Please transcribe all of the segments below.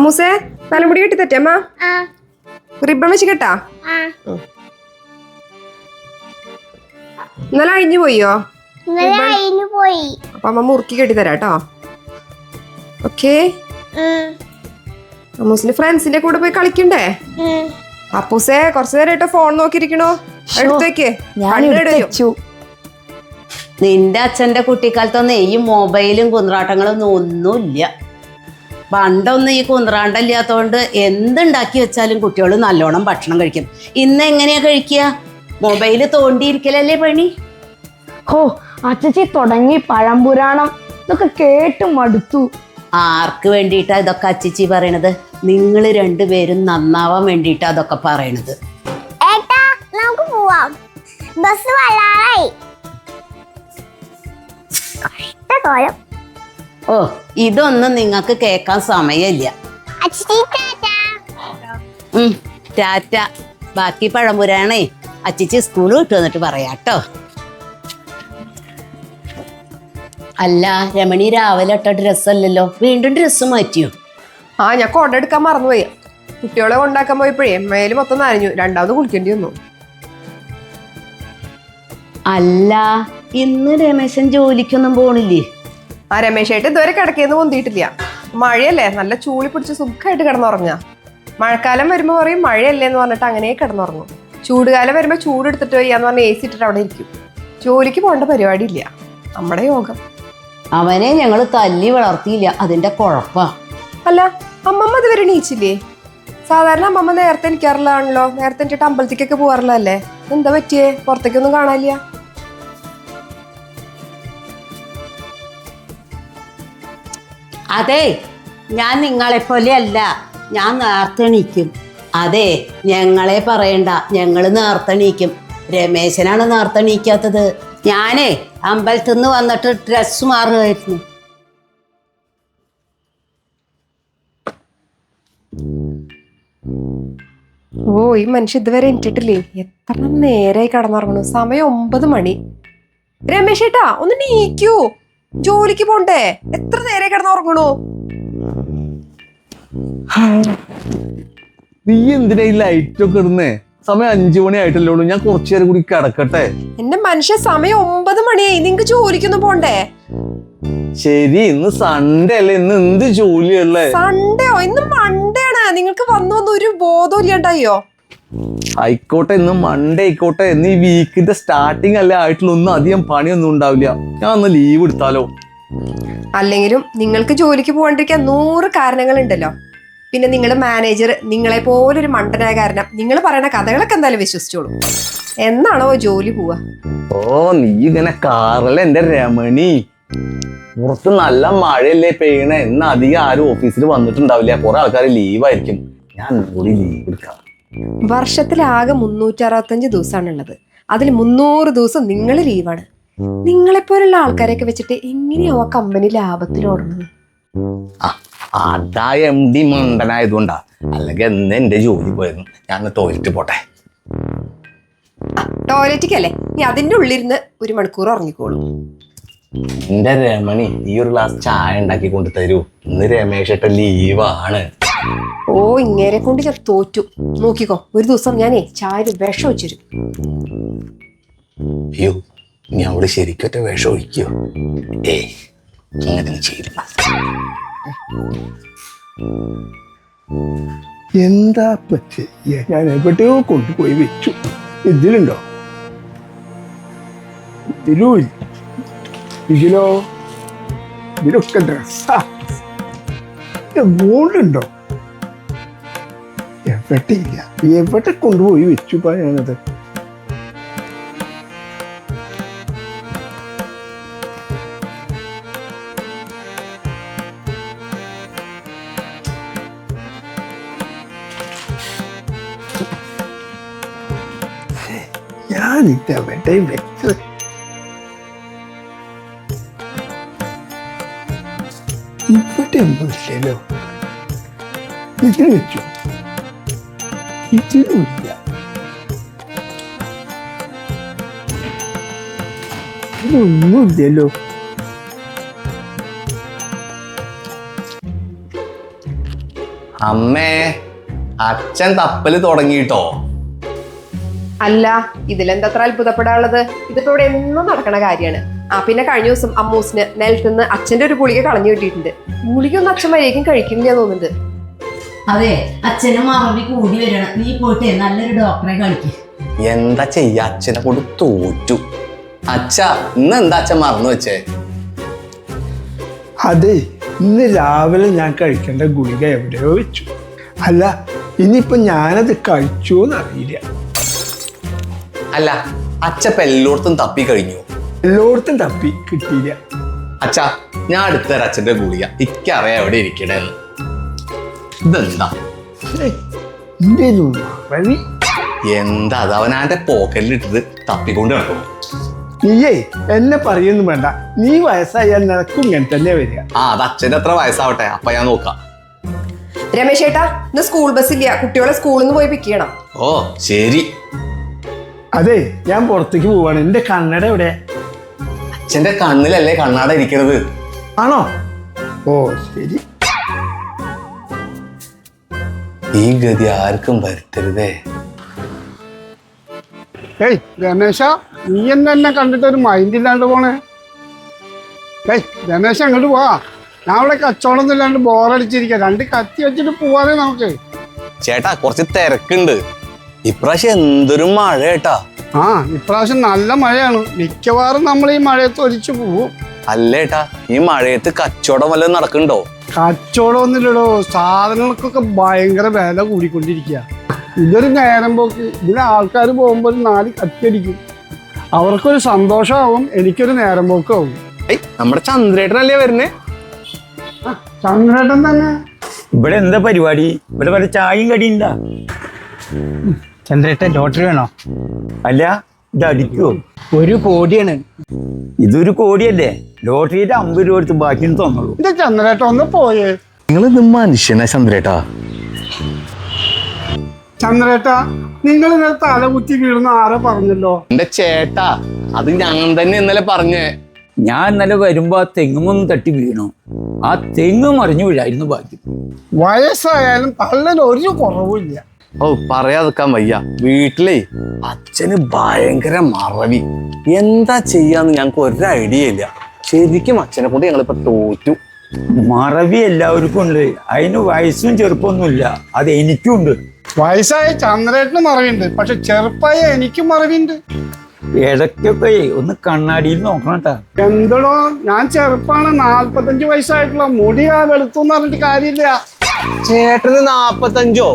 അമ്മൂസേ തലമുടി കെട്ടി തെറ്റമ്മ റിബൺ വെച്ച് കെട്ടാ ഇന്നലെ അഴിഞ്ഞു പോയോ? അപ്പൊ അമ്മ മുറുക്കി കെട്ടി തരാട്ടോ. ഓക്കേ. അമ്മൂസിന്റെ ഫ്രണ്ട്സിന്റെ കൂടെ പോയി കളിക്കണ്ടേ? അപ്പൂസേ കുറച്ചു നേരമായിട്ട് ഫോൺ നോക്കിയിരിക്കണോ? എടുത്തേക്ക്. നിന്റെ അച്ഛന്റെ കുട്ടിക്കാലത്തൊന്നും ഈ മൊബൈലും കുന്ത്രാട്ടങ്ങളൊന്നും ഒന്നുമില്ല. പണ്ടൊന്നും ഈ കുന്ത്രാണ്ടല്ലാത്തോണ്ട് എന്തുണ്ടാക്കി വെച്ചാലും കുട്ടികൾ നല്ലോണം ഭക്ഷണം കഴിക്കും. ഇന്ന് എങ്ങനെയാ കഴിക്കുക? മൊബൈല് തോണ്ടിയിരിക്കലല്ലേ പണി. ഹോ അച്ഛച്ചി തുടങ്ങി പഴംപുരാണം, ഇതൊക്കെ കേട്ട് മടുത്തു. ആർക്ക് വേണ്ടിയിട്ടാ ഇതൊക്കെ അച്ചിച്ചി പറയണത്? നിങ്ങൾ രണ്ടുപേരും നന്നാവാൻ വേണ്ടിയിട്ടാ അതൊക്കെ പറയണത്. നമുക്ക് പോവാം, ബസ് വരാറായി. ഓ ഇതൊന്നും നിങ്ങൾക്ക് കേൾക്കാൻ സമയമില്ല. ടാറ്റ. ബാക്കി പഴംപുരാണേ അച്ചിച്ചി സ്കൂൾ വിട്ടു വന്നിട്ട് പറയാട്ടോ. അല്ല രമണി, രാവിലെ ഇട്ട ഡ്രസ്സല്ലല്ലോ, വീണ്ടും ഡ്രസ്സ് മാറ്റിയോ? ഞാൻ കൊണ്ടെടുക്കാൻ മറന്നുപോയി. കുട്ടികളെ കൊണ്ടാക്കാൻ പോയപ്പോഴേ മേല് മൊത്തം നനഞ്ഞു. രണ്ടാമത് കുളിക്കേണ്ടി വന്നു. അല്ല ഇന്ന് രമേശൻ ജോലിക്കൊന്നും പോണില്ലേ? രമേശായിട്ട് ഇതുവരെ കിടക്കേന്ന് പൊന്തിയിട്ടില്ല. മഴയല്ലേ, നല്ല ചൂളി പിടിച്ച് സുഖമായിട്ട് കിടന്നുറങ്ങാ. മഴക്കാലം വരുമ്പോ പറയും മഴയല്ലേ എന്ന് പറഞ്ഞിട്ട് അങ്ങനെ കിടന്നുറങ്ങും. ചൂടുകാലം വരുമ്പോ ചൂടെടുത്തിട്ട് വയ്യാന്ന് പറഞ്ഞ് AC ഇട്ടിട്ട് അവിടെ ഇരിക്കും. ജോലിക്ക് പോകേണ്ട പരിപാടി ഇല്ല. നമ്മുടെ യോഗം. അവനെ ഞങ്ങൾ തല്ലി വളർത്തിയില്ല, അതിന്റെ കുഴപ്പാ. അല്ല അമ്മമ്മ ഇതുവരെ എണീച്ചില്ലേ? സാധാരണ അമ്മമ്മ നേരത്തെ എണീക്കാറില്ലാണല്ലോ. നേരത്തെ എണീറ്റിട്ട് അമ്പലത്തേക്കൊക്കെ പോകാറില്ലല്ലേ? എന്താ പറ്റിയേ? പുറത്തേക്കൊന്നും കാണാനില്ല. അതെ, ഞാൻ നിങ്ങളെപ്പോലെ അല്ല, ഞാൻ നേരത്തെ എണീക്കും. അതെ, ഞങ്ങളെ പറയണ്ട, ഞങ്ങൾ നേരത്തെ എണീക്കും. രമേശനാണ് നേരത്തെ എണീക്കാത്തത്. ഞാനേ അമ്പലത്തിൽ നിന്ന് വന്നിട്ട് ഡ്രസ്സ് മാറുകയായിരുന്നു. ഈ മനുഷ്യ ഇതുവരെ എണീറ്റിട്ടില്ലേ? എത്ര നേരായി കിടന്നുറങ്ങണു. സമയം 9 മണി. രമേശേട്ടാ ഒന്ന് നീക്കൂ, ജോലിക്ക് പോണ്ടേ? എത്ര നേരെ കിടന്നുറങ്ങണു? നീ എന്തിനാ ഈ ലൈറ്റ് ഒക്കെ ഇടുന്നേ? സമയം 5 മണി ആയിട്ടല്ലോ. ഞാൻ കുറച്ചു നേരം കൂടി കിടക്കട്ടെ. എന്റെ മനുഷ്യ സമയം 9 മണിയായി. നിങ്ങക്ക് ജോലിക്കൊന്നും പോണ്ടേ? ശരി, ഇന്ന് സൺഡേ അല്ലേ? ഇന്ന് എന്ത് ജോലിയല്ലേ? സൺഡേയോ? ഇന്ന് മൺഡേ ആണ്. നിങ്ങൾക്ക് വന്നു ഒരു ബോധം ഇല്ലാണ്ടായോ? ആയിക്കോട്ടെ, ഇന്ന് മൺഡേ ആയിക്കോട്ടെ. ഇന്ന് ഈ വീക്കിന്റെ സ്റ്റാർട്ടിങ് അല്ലേ ആയിട്ടുള്ള, ഒന്നും അധികം പണിയൊന്നും ഉണ്ടാവില്ല. ഞാൻ ഒന്ന് ലീവ് എടുത്താലോ? അല്ലെങ്കിലും നിങ്ങൾക്ക് ജോലിക്ക് പോകാണ്ടിരിക്കാൻ 100 കാരണങ്ങൾ ഉണ്ടല്ലോ. പിന്നെ നിങ്ങളുടെ മാനേജർ നിങ്ങളെ പോലൊരു മണ്ടനായ കാരണം നിങ്ങൾ പറയുന്ന കഥകളൊക്കെ എന്തായാലും വിശ്വസിച്ചോളൂ. എന്നാണോ ജോലി പോവാ? നീ ഇങ്ങനെ കാറല്ലേ എന്റെ രമണി. പുറത്ത് നല്ല മഴയല്ലേ പെയ്യണേ. ഇന്ന് അധികം ആരും ഓഫീസിൽ വന്നിട്ടുണ്ടാവില്ല. കുറെ ആൾക്കാർ ലീവായിരിക്കും. ഞാൻ കൂടി ലീവ് എടുക്കാം. വർഷത്തിലാകെ 365 ദിവസമാണുള്ളത്. അതിൽ 300 ദിവസം നിങ്ങൾ ലീവാണ്. നിങ്ങളെപ്പോലുള്ള ആൾക്കാരെയൊക്കെ വെച്ചിട്ട് എങ്ങനെയാവും ആ കമ്പനി ലാഭത്തിലോടുന്നത്? അതാ MD മണ്ടനായതുകൊണ്ടാ. അല്ലെങ്കിൽ എന്ന് എന്റെ ജോലി പോയിരുന്നു. ഞാൻ ടോയ്ലറ്റ് പോട്ടെ. ടോയ്ലറ്റിക്കല്ലേ? നീ അതിന്റെ ഉള്ളിരുന്ന് 1 മണിക്കൂർ ഉറങ്ങിക്കോളൂ. എന്റെ രമണി, ഈ ഒരു ഗ്ലാസ് ചായ ഉണ്ടാക്കി കൊണ്ട് തരൂ. ഇന്ന് രമേശേട്ട ലീവാണ്. ഇങ്ങേരെ കൊണ്ട് ഞാൻ തോറ്റു. നോക്കിക്കോ, ഒരു ദിവസം ഞാനേ ചായ വിഷം വെച്ചിരും. അയ്യോ, നീ അവിടെ ശരിക്കൊറ്റ വിഷം ഒഴിക്കോ? അങ്ങനെ ചെയ്യില്ല. എന്താ പറ്റി? ഞാൻ എവിടെയോ കൊണ്ടുപോയി വെച്ചു. ഇതിലുണ്ടോ? ഇതിലോ? ഇതിലൊക്കെ ഡ്രസ്സാ. ഗോൾഡുണ്ടോ? എവിടെയില്ല. എവിടെ കൊണ്ടുപോയി വെച്ചുപ്പാ ഞാനത്? ഞാനിത് എവിടെ വെച്ചത്? ഇവിടെ ഒന്നും ഇല്ലല്ലോ. ഇതിൽ വെച്ചു. ഇതിലുമില്ല. ഇതൊന്നുമില്ലല്ലോ. അമ്മേ, അച്ഛൻ തപ്പല് തുടങ്ങിട്ടോ. അല്ല, ഇതിലെന്തത്ര അത്ഭുതപ്പെടാനുള്ളത്? ഇതിപ്പോ ഇവിടെ എന്നും നടക്കണ കാര്യമാണ്. പിന്നെ കഴിഞ്ഞ ദിവസം അമ്മൂസിന് നിലത്തുനിന്ന് അച്ഛന്റെ ഒരു ഗുളിക കളഞ്ഞു കിട്ടിയിട്ടുണ്ട്. ഗുളികൊന്നും അച്ഛൻ മര്യാദയ്ക്കും കഴിക്കില്ല തോന്നുന്നുണ്ട്. അതെ, അച്ഛനും മറവി കൂടി വരണം. നീ പോയിട്ട് നല്ലൊരു ഡോക്ടറെ കാണിക്കും. എന്താ ചെയ്യാ, അച്ഛനെ കൊണ്ട് തോറ്റു. അച്ഛ, ഇന്ന് എന്താ അച്ഛൻ മറന്നു വെച്ചേ? അതെ, ഇന്ന് രാവിലെ ഞാൻ കഴിക്കേണ്ട ഗുളിക എവിടെയോ വെച്ചു. അല്ല, ഇനിയിപ്പോ ഞാനത് കഴിച്ചോന്ന് അറിയില്ല. അല്ല, അച്ഛപ്പ എല്ലായിടത്തും തപ്പി കഴിഞ്ഞു. എല്ലായിടത്തും തപ്പി കിട്ടിയില്ല. അച്ഛാ, ഞാൻ അടുത്തരാ അച്ഛന്റെ ഗുളിക. ഇക്കറിയാം എവിടെ ഇരിക്കണേന്ന്. ഇതെന്താ എന്റെ ഒരു മറവി. എന്താ അത് അവനാന്റെ പോക്കറ്റിലിട്ടിട്ട് തപ്പിക്കൊണ്ട് കിടക്കുന്നു. നീയേ എന്നെ പറയുന്നു വേണ്ട. നീ വയസ്സായാൽ നിനക്കും ഇങ്ങനെ തന്നെ വരിക. അത് അച്ഛന്റെ അത്ര വയസ്സാവട്ടെ, അപ്പൊ ഞാൻ നോക്കാം. രമേശ് ഏട്ടാ, ഇന്ന് സ്കൂൾ ബസ് ഇല്ല. കുട്ടികളെ സ്കൂളിൽ നിന്ന് പോയി പിക്ക് ചെയ്യണം. ഓ ശരി. അതെ, ഞാൻ പുറത്തേക്ക് പോവാണ്. എന്റെ കണ്ണട എവിടെ? അച്ഛന്റെ കണ്ണിലല്ലേ കണ്ണാട ഇരിക്കണത്. ആണോ? ഓ ശരി. ഈ ഗതി ആർക്കും വരുത്തരുതേ. ഏയ് രമേശ, നീ എന്നെ കണ്ടിട്ട് ഒരു മൈൻഡ് ഇല്ലാണ്ട് പോണേ? ഏയ് രമേശ, അങ്ങോട്ട് പോവാ. ഞാൻ അവിടെ കച്ചവടം ഇല്ലാണ്ട് ബോറടിച്ചിരിക്കുക. 2 കത്തി വെച്ചിട്ട് പോവാതെ നമുക്ക്. ചേട്ടാ, കുറച്ച് തിരക്കുണ്ട്. ഇപ്രാവശ്യം എന്തൊരു മഴ ഏട്ടാ. ഇപ്രാവശ്യം നല്ല മഴയാണ്. മിക്കവാറും നമ്മൾ ഈ മഴയത്ത് ഒലിച്ചു പോവും. അല്ലേട്ടാ, ഈ മഴയത്ത് കച്ചവടം വല്ലതും നടക്കണ്ടോ? കച്ചവടം ഒന്നുമില്ലടോ. സാധനങ്ങൾക്കൊക്കെ ഭയങ്കര വില കൂടിക്കൊണ്ടിരിക്കുക. ഇതൊരു നേരം പോക്ക്. ഇതിന് ആൾക്കാർ പോകുമ്പോൾ 4 കത്തിയടിക്കും. അവർക്കൊരു സന്തോഷമാവും, എനിക്കൊരു നേരം പോക്കാവും. നമ്മുടെ ചന്ദ്രേട്ടനല്ലേ വരുന്നേ? ചന്ദ്രേട്ടൻ തന്നെ. ഇവിടെ എന്താ പരിപാടി? ഇവിടെ വല്ല ചായയും കടിയുണ്ടാ? ചന്ദ്രേട്ടൻ ലോട്ടറി വേണോ? അല്ല, ഇത് അടിക്കുവോ? 1 കോടിയാണ്. ഇതൊരു കോടിയല്ലേ? ലോട്ടറിയുടെ 50 രൂപ എടുത്ത് ബാക്കി തന്നുള്ളൂ. എന്റെ ചന്ദ്രേട്ടൻ ഒന്ന് പോയേ. നിങ്ങളിത് മനുഷ്യനാ ചന്ദ്രേട്ടാ. ചന്ദ്രേട്ട, നിങ്ങൾ ഇന്നലെ തല കുത്തി വീഴുന്ന ആരോ പറഞ്ഞല്ലോ. എന്റെ ചേട്ടാ, അത് ഞാൻ തന്നെ ഇന്നലെ പറഞ്ഞേ. ഞാൻ ഇന്നലെ വരുമ്പോ ആ തെങ്ങുമൊന്നും തട്ടി വീണു. ആ തെങ്ങ് മറിഞ്ഞു വീഴായിരുന്നു ബാക്കി. വയസ്സായാലും തള്ളൽ ഒരു കുറവുമില്ല. പറയാതെക്കാൻ വയ്യ. വീട്ടിലേ അച്ഛന് ഭയങ്കര മറവി. എന്താ ചെയ്യാന്ന് ഞങ്ങൾക്ക് ഒരു ഐഡിയ ഇല്ല. ശരിക്കും അച്ഛനെ കൊണ്ട് ഞങ്ങളിപ്പോ തോറ്റു. മറവി എല്ലാവർക്കും ഉണ്ട്. അതിന് വയസ്സും ചെറുപ്പമൊന്നുമില്ല. അത് എനിക്കും ഉണ്ട്. വയസ്സായ ചന്ദ്രേട്ടന് മറവിയുണ്ട്, പക്ഷെ ചെറുപ്പായ എനിക്കും മറവിയുണ്ട്. ഇടയ്ക്കൊക്കെ ഒന്ന് കണ്ണാടിയിൽ നോക്കണം കേട്ടാ. എന്തടോ, ഞാൻ ചെറുപ്പാണ്. 45 വയസ്സായിട്ടുള്ള മുടി വെളുത്തു പറഞ്ഞിട്ട് കാര്യമില്ല. ചേട്ടന് 45?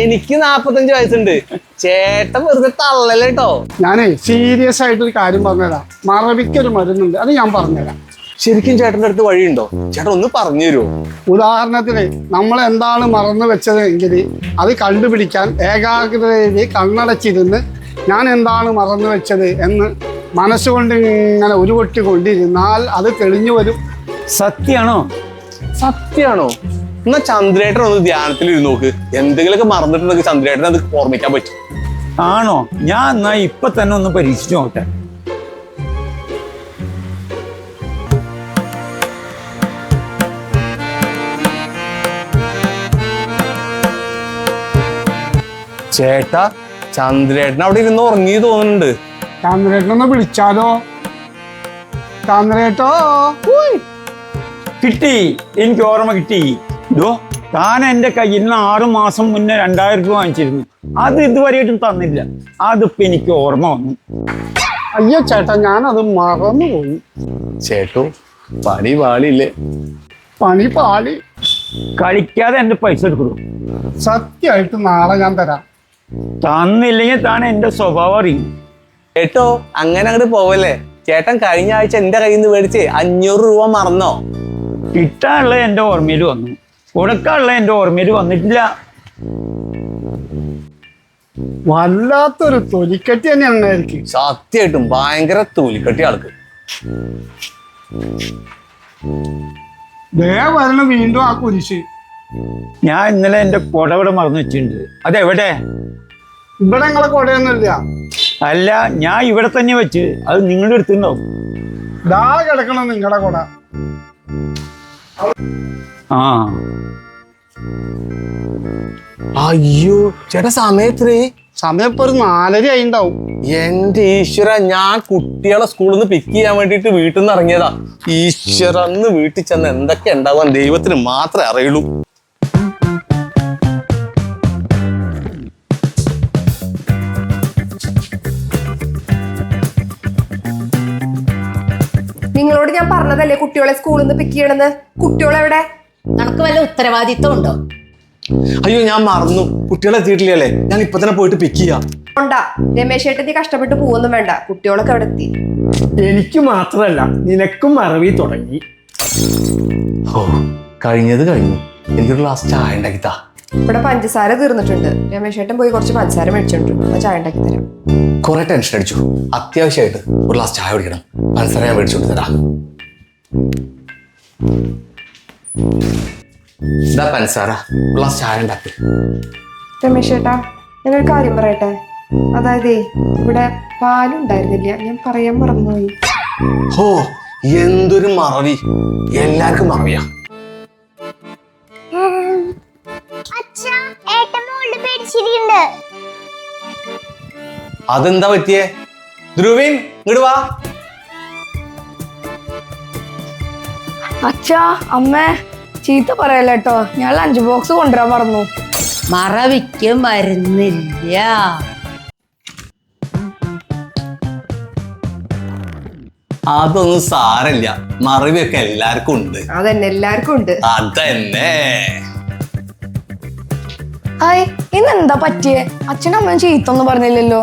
എനിക്ക് 45 വയസ്സുണ്ട്. ചേട്ടൻ വെറുതെ തള്ളല്ലേട്ടോ. ഞാനേ സീരിയസ് ആയിട്ടൊരു കാര്യം പറഞ്ഞുതരാം. മറവിക്കൊരു മരുന്നുണ്ട്, അത് ഞാൻ പറഞ്ഞുതരാം. ശരിക്കും ചേട്ടന്റെ അടുത്ത് വഴിയുണ്ടോ? ചേട്ടൻ ഒന്ന് പറഞ്ഞു തരുമോ? ഉദാഹരണത്തിന്, നമ്മൾ എന്താണ് മറന്നു വെച്ചത് എങ്കിൽ അത് കണ്ടുപിടിക്കാൻ ഏകാഗ്രതയിൽ കണ്ണടച്ചിരുന്ന് ഞാൻ എന്താണ് മറന്നു വെച്ചത് എന്ന് മനസ്സുകൊണ്ട് ഇങ്ങനെ ഉരുവൊട്ടി കൊണ്ടിരുന്നാൽ അത് തെളിഞ്ഞു വരും. സത്യാണോ? സത്യാണോ? എന്നാ ചന്ദ്രേട്ടൻ ഒന്ന് ധ്യാനത്തിൽ ഇരുന്ന് നോക്ക്. എന്തെങ്കിലുമൊക്കെ മറന്നിട്ടുണ്ടെങ്കിൽ ചന്ദ്രേട്ടൻ അത് ഓർമ്മിക്കാൻ പറ്റും. ആണോ? ഞാൻ എന്നാ ഇപ്പൊ തന്നെ ഒന്ന് പരീക്ഷിച്ചു നോട്ടെ. ചേട്ടാ, ചന്ദ്രേട്ടൻ അവിടെ ഇരുന്ന് ഉറങ്ങി തോന്നുന്നുണ്ട്. ചന്ദ്രേട്ടനൊന്ന് വിളിച്ചാലോ? ചന്ദ്രേട്ടോ, കിട്ടി, എനിക്ക് ഓർമ്മ കിട്ടി. ഇതോ, താൻ എൻ്റെ കയ്യിൽ നിന്ന് 6 മാസം മുന്നേ 2000 രൂപ വാങ്ങിച്ചിരുന്നു. അത് ഇതുവരെയായിട്ടും തന്നില്ല. അതിപ്പോ എനിക്ക് ഓർമ്മ വന്നു. അയ്യോ ചേട്ടാ, ഞാനത് മറന്നുപോയി. ചേട്ടോ, പണി പാളില്ലേ? പണി പാളി. കളിക്കാതെ എൻ്റെ പൈസ എടുക്കൂ. സത്യമായിട്ട് നാളെ ഞാൻ തരാം. തന്നില്ലെങ്കിൽ താൻ എൻ്റെ സ്വഭാവം അറിയും. ചേട്ടോ, അങ്ങനെ അങ്ങോട്ട് പോവല്ലേ. ചേട്ടൻ കഴിഞ്ഞ ആഴ്ച എന്റെ കയ്യിൽ നിന്ന് മേടിച്ച് 500 രൂപ മറന്നോ? കിട്ടാനുള്ള എൻ്റെ ഓർമ്മയിൽ വന്നു, കൊടുക്കാനുള്ള എൻ്റെ ഓർമ്മയിൽ വന്നിട്ടില്ല. വല്ലാത്തൊരു തൊലിക്കെട്ടി തന്നെയാണ് എനിക്ക്. സത്യമായിട്ടും ഭയങ്കര തൊലിക്കട്ടി ആൾക്ക്. ദേ വരണം വീണ്ടും ആ കുരിശ്. ഞാൻ ഇന്നലെ എൻ്റെ കൊടവിടെ മറന്നു വെച്ചിട്ടുണ്ട്. അതെവിടെ? ഇവിടെ നിങ്ങളെ കൊടയൊന്നുമില്ല. അല്ല, ഞാൻ ഇവിടെ തന്നെ വെച്ച്. അത് നിങ്ങളുടെ അടുത്തുണ്ടാവും. ദാ കിടക്കണം നിങ്ങളുടെ കൊട. ആ അയ്യോ ചേട്ടാ സമയത്രേ? സമയം ഇപ്പൊ ഒരു 4:30 ആയിണ്ടാവും. എന്റെ ഈശ്വര, ഞാൻ കുട്ടികളെ സ്കൂളിൽ നിന്ന് പിക്ക് ചെയ്യാൻ വേണ്ടിട്ട് വീട്ടിൽ നിന്ന് ഇറങ്ങിയതാ. ഈശ്വര, അന്ന് വീട്ടിൽ ചെന്ന് എന്തൊക്കെ ഉണ്ടാവാൻ ദൈവത്തിന് മാത്രമേ അറിയുള്ളൂ. നിങ്ങളോട് ഞാൻ പറഞ്ഞതല്ലേ കുട്ടികളെ സ്കൂളിൽ നിന്ന് പിക്ക് ചെയ്യണമെന്ന്. കുട്ടികളെവിടെ? നിനക്ക് വല്ല ഉത്തരവാദിത്വം ഉണ്ടോ? അയ്യോ ഞാൻ മറന്നു, കുട്ടികളെ എത്തിയിട്ടില്ലല്ലേ. ഞാൻ ഇപ്പൊ തന്നെ പോയിട്ട് പിക്ക് ചെയ്യാം. ഉണ്ടാ രമേശ് ഏട്ടത്തി കഷ്ടപ്പെട്ട് പോവൊന്നും വേണ്ട, കുട്ടികളൊക്കെ അവിടെ എത്തി. എനിക്ക് മാത്രല്ല നിനക്കും മറവി തുടങ്ങി. ഓ കഴിഞ്ഞത് കഴിഞ്ഞു. എനിക്കൊരു ഗ്ലാസ് ചായ ഉണ്ടാക്കിത്താ. ഇവിടെ പഞ്ചസാര തീർന്നിട്ടുണ്ട്. രമേശ് ഏട്ടൻ പോയി കുറച്ച് പഞ്ചസാര മേടിച്ചോണ്ടിരുന്നു, അപ്പൊ ചായ ഉണ്ടാക്കി തരാം. കുറെ ടെൻഷൻ അടിച്ചു. അത്യാവശ്യമായിട്ട് ഒരു ഗ്ലാസ് ചായ കുടിക്കണം. പഞ്ചസാര ഞാൻ മേടിച്ചോണ്ട് തരാം. ഇതാ പഞ്ചസാര, ഒരു ഗ്ലാസ് ചായ ഉണ്ടാക്കി. രമേശ് ഏട്ടാ, ഞാനൊരു കാര്യം പറയട്ടെ. അതായത് ഇവിടെ പാലുണ്ടായിരുന്നില്ല, ഞാൻ പറയാൻ മറന്നുപോയി. ഓ എന്തൊരു മറവി, എല്ലാവർക്കും മറവിയാ. അച്ഛാ, ഏട്ടൻ മോളുടെ പേടിച്ചിരിക്കുന്നുണ്ട്. അതെന്താ പറ്റിയേ? ധ്രുവിൻ ഇങ്ങോട്ട് വാ. അച്ഛാ അമ്മേ ചീത്ത പറയല്ല കേട്ടോ, ഞാൻ ലഞ്ച് ബോക്സ് കൊണ്ടുവരാൻ മറന്നു. മറവിക്ക് മരുന്നില്ല. അതൊന്നും സാരല്ല, മറവിയൊക്കെ എല്ലാവർക്കും ഉണ്ട്. അതന്നെ, എല്ലാവർക്കും ഉണ്ട്. അതന്നെ. ഹായ്, ഇന്നെന്താ പറ്റിയേ? അച്ഛനും അമ്മയും ചീത്തൊന്നും പറഞ്ഞില്ലല്ലോ.